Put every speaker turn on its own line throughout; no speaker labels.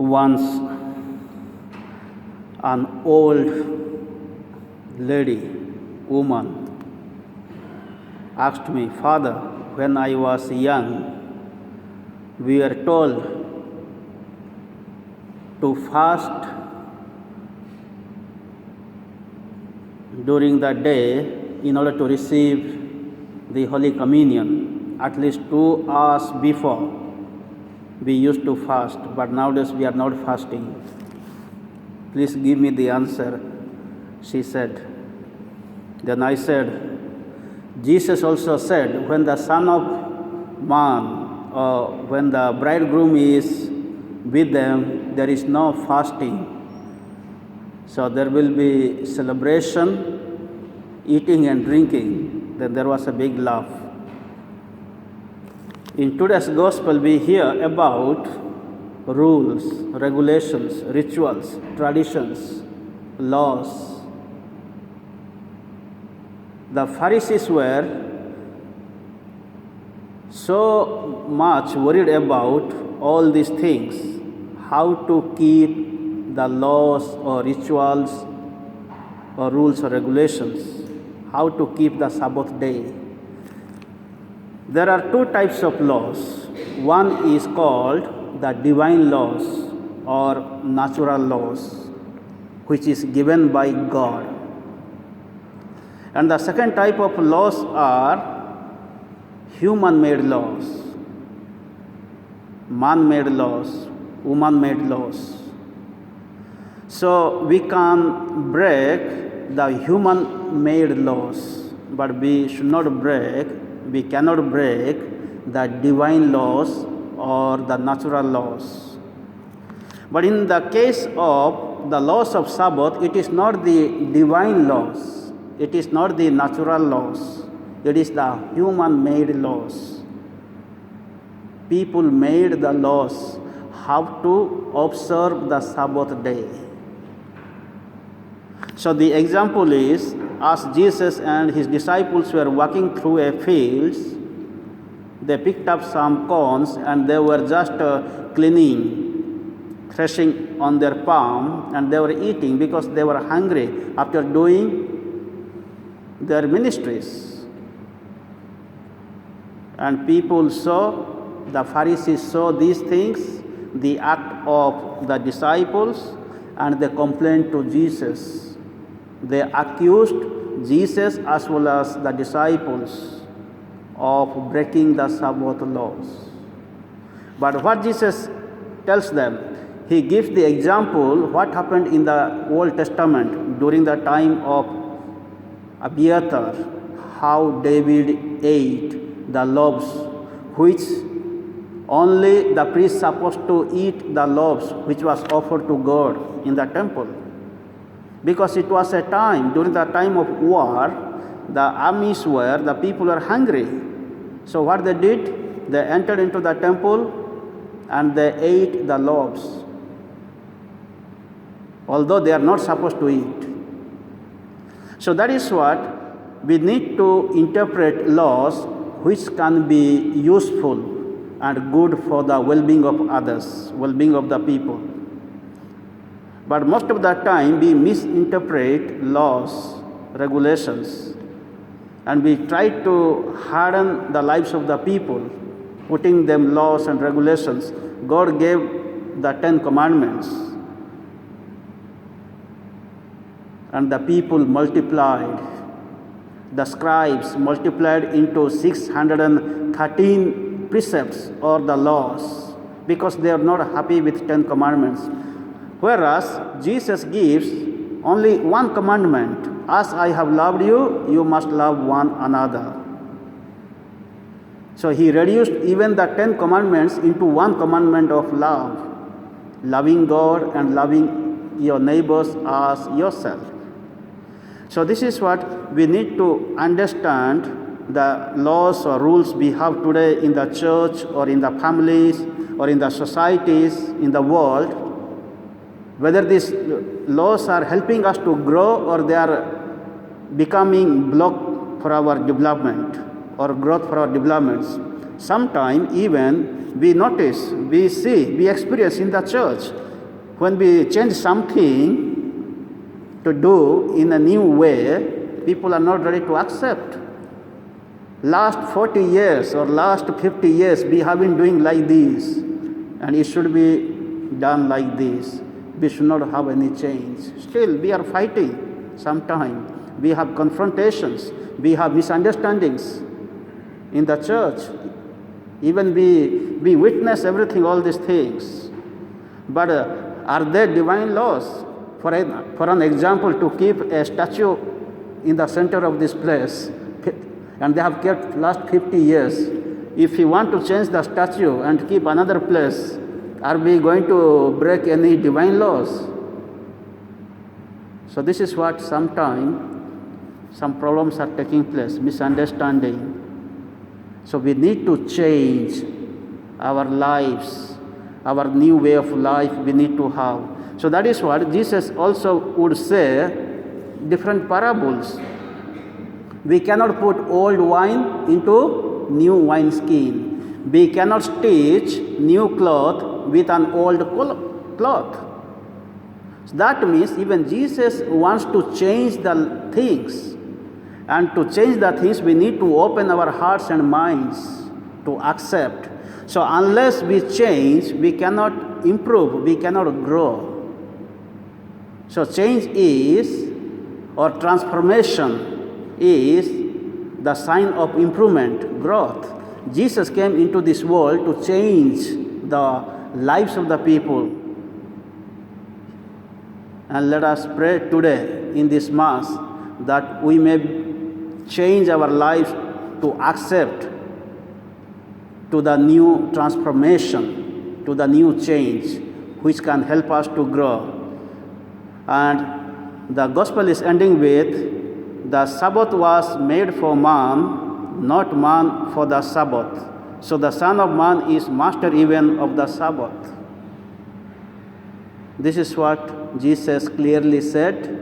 Once an old woman, asked me, "Father, when I was young, we were told to fast during the day in order to receive the Holy Communion. At least 2 hours before we used to fast, but nowadays we are not fasting. Please give me the answer," she said. Then I said, Jesus also said, when the Son of Man or when the bridegroom is with them, there is no fasting. So there will be celebration, eating and drinking. Then there was a big laugh. In today's gospel, we hear about rules, regulations, rituals, traditions, laws. The Pharisees were so much worried about all these things, how to keep the laws or rituals or rules or regulations, how to keep the Sabbath day. There are 2 types of laws. One is called the divine laws or natural laws, which is given by God. And the second type of laws are human-made laws, man-made laws, woman-made laws. So we can break the human-made laws, but we cannot break the divine laws or the natural laws. But in the case of the laws of Sabbath, it is not the divine laws. It is not the natural laws. It is the human-made laws. People made the laws how to observe the Sabbath day. So the example is, as Jesus and his disciples were walking through a field, they picked up some corns and they were just cleaning, threshing on their palm, and they were eating because they were hungry after doing their ministries. And people saw, the Pharisees saw these things, the act of the disciples, and they complained to Jesus. They accused Jesus as well as the disciples of breaking the Sabbath laws. But what Jesus tells them, he gives the example what happened in the Old Testament during the time of Abiathar, how David ate the loaves, which only the priest supposed to eat the loaves which was offered to God in the temple. Because it was a time, during the time of war, the people were hungry. So what they did, they entered into the temple and they ate the loaves, although they are not supposed to eat. So that is what we need to interpret laws which can be useful and good for the well-being of others, well-being of the people. But most of the time we misinterpret laws, regulations, and we try to harden the lives of the people, putting them laws and regulations. God gave the 10 commandments, and the people multiplied. The scribes multiplied into 613 precepts or the laws, because they are not happy with 10 commandments. Whereas Jesus gives only one commandment: as I have loved you, you must love one another. So he reduced even the 10 commandments into one commandment of love, loving God and loving your neighbors as yourself. So this is what we need to understand, the laws or rules we have today in the church or in the families or in the societies in the world, whether these laws are helping us to grow or they are becoming block for our development or growth for our developments. Sometimes even we notice, we see, we experience in the church, When we change something to do in a new way, people are not ready to accept. Last 40 years or last 50 years, we have been doing like this, and it should be done like this. We should not have any change. Still, we are fighting sometimes. We have confrontations. We have misunderstandings in the church. Even we witness everything, all these things. But are there divine laws? For an example, to keep a statue in the center of this place, and they have kept last 50 years. If you want to change the statue and keep another place, are we going to break any divine laws? So this is what sometimes some problems are taking place, misunderstanding. So we need to change our lives, our new way of life we need to have. So that is what Jesus also would say, different parables. We cannot put old wine into new wineskin. We cannot stitch new cloth with an old cloth. So that means even Jesus wants to change the things. And to change the things, we need to open our hearts and minds to accept. So unless we change, we cannot improve, we cannot grow. So change is, or transformation is, the sign of improvement, growth. Jesus came into this world to change the lives of the people. And let us pray today in this Mass that we may change our lives to accept to the new transformation, to the new change, which can help us to grow. And the Gospel is ending with, the Sabbath was made for man, not man for the Sabbath. So the Son of Man is master even of the Sabbath. This is what Jesus clearly said.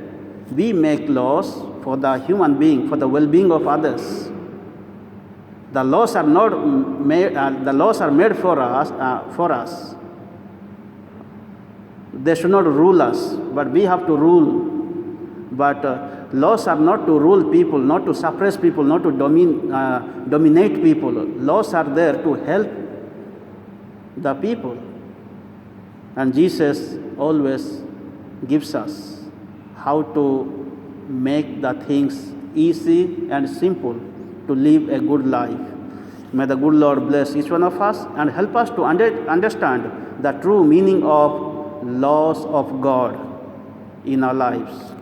We make laws for the human being, for the well-being of others. The laws are not made. The laws are made for us. They should not rule us, but we have to rule. But laws are not to rule people, not to suppress people, not to dominate people. Laws are there to help the people. And Jesus always gives us how to make the things easy and simple to live a good life. May the good Lord bless each one of us and help us to understand the true meaning of laws of God in our lives.